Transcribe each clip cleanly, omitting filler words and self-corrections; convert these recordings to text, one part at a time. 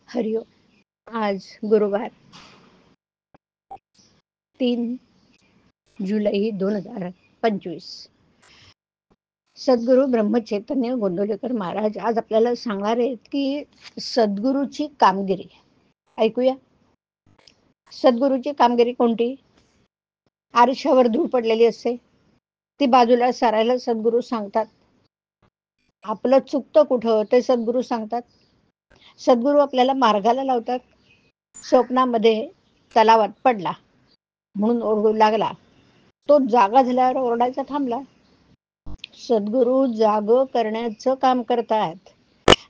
हरिओम. आज गुरुवार 3 जुलै 2025. सद्गुरू ब्रह्मचैतन्य गोंदवलेकर महाराज आज आपल्याला सांगणार आहेत की सद्गुरूची कामगिरी. ऐकूया. सद्गुरूची कामगिरी कोणती? आरशावर धूळ पडलेली असते, ती बाजूला सारायला सद्गुरू सांगतात. आपलं चुकतं कुठं ते सद्गुरू सांगतात. सद्गुरू आपल्याला मार्गाला लावतात. स्वप्नामध्ये तलावात पडला म्हणून ओरडू लागला, तो जागा झाल्यावर ओरडायचा थांबला. सद्गुरू जाग करण्याचं काम करतात.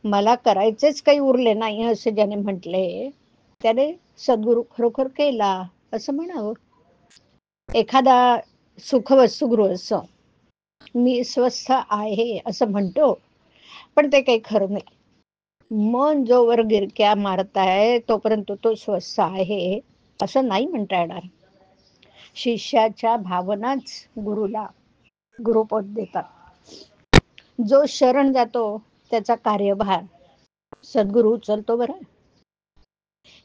मला करायचेच काही उरले नाही असे ज्याने म्हटले त्याने सद्गुरू खरोखर केला असं म्हणावं. एखादा सुखवस्तुगृहस्थ मी स्वस्थ आहे असं म्हणतो, पण ते काही खरं नाही. मन जोवर गिरक्या मारताय तोपर्यंत तो स्वस्थ आहे असं नाही म्हणता येणार. शिष्याच्या भावनाच गुरुला गुरुपद देतात. जो शरण जातो त्याचा कार्यभार सद्गुरू उचलतो. बरं,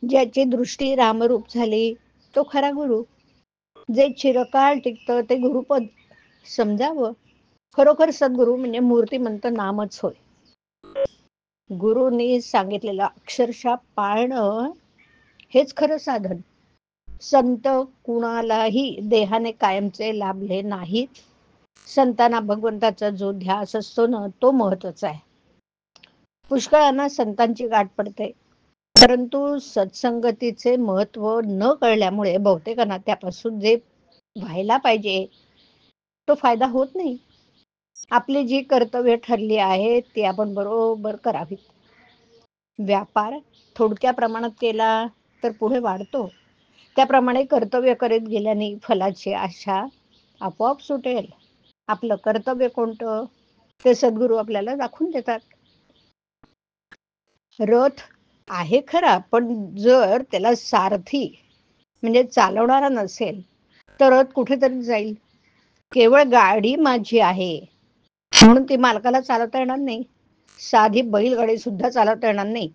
ज्याची दृष्टी रामरूप झाली तो खरा गुरु. जे चिरकाळ टिकतं ते गुरुपद समजावं. खरोखर सद्गुरू म्हणजे मूर्तिमंत नामच होय. गुरुनी सांगितलेलं अक्षरशः पाळणं हेच खरं साधन. संत कुणालाही देहाने कायमचे लाभले नाहीत. संतांना भगवंताचा जो ध्यास असतो ना तो महत्वाचा आहे. पुष्कळांना संतांची गाठ पडते, परंतु सत्संगतीचे महत्व न कळल्यामुळे बहुतेकांना त्यापासून जे व्हायला पाहिजे तो फायदा होत नाही. आपली जी कर्तव्य ठरली आहेत ती आपण बरोबर करावीत. व्यापार थोडक्या प्रमाणात केला तर पुढे वाढतो. त्याप्रमाणे कर्तव्य करीत गेल्याने फलाची आशा आपोआप सुटेल. आपलं कर्तव्य कोणतं ते सद्गुरू आपल्याला दाखवून देतात. रथ आहे खरा, पण जर त्याला सारथी म्हणजे चालवणारा नसेल तर रथ कुठेतरी जाईल. केवळ गाडी माझी आहे म्हणून ती मालकाला चालवता येणार नाही. साधी बैलगाडी सुद्धा चालवता येणार नाही.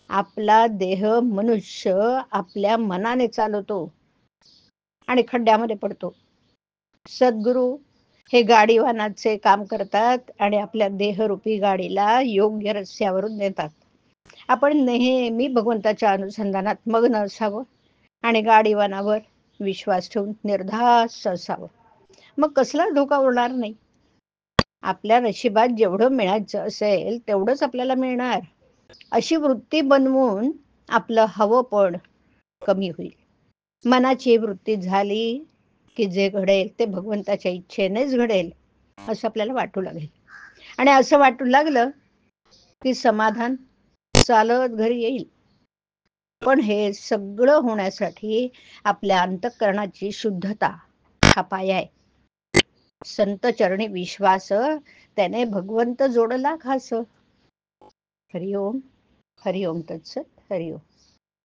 आपला देह मनुष्य आपल्या मनाने चालवतो आणि खड्ड्यामध्ये पडतो. सद्गुरू हे गाडीवानाचे काम करतात आणि आपल्या देहरूपी गाडीला योग्य रस्त्यावरून नेतात. आपण नेहमी भगवंताच्या अनुसंधानात मग्न असावं आणि गाडीवानावर विश्वास ठेवून निर्धास्त असावं. मग कसला धोका उरणार नाही. आपल्या नशिबात जेवढं मिळायचं असेल तेवढंच आपल्याला मिळणार अशी वृत्ती बनवून आपलं हवं पण कमी होईल. मनाची वृत्ती झाली की जे घडेल ते भगवंताच्या इच्छेनेच घडेल असं आपल्याला वाटू लागेल. आणि असं वाटू लागलं की समाधान चालत घरी येईल. पण हे सगळं होण्यासाठी आपल्या अंतःकरणाची शुद्धता हा पाया आहे. संत चरणी विश्वास त्याने भगवंत जोडला खास. हरिओम. हरिओम तत्सत. हरिओम.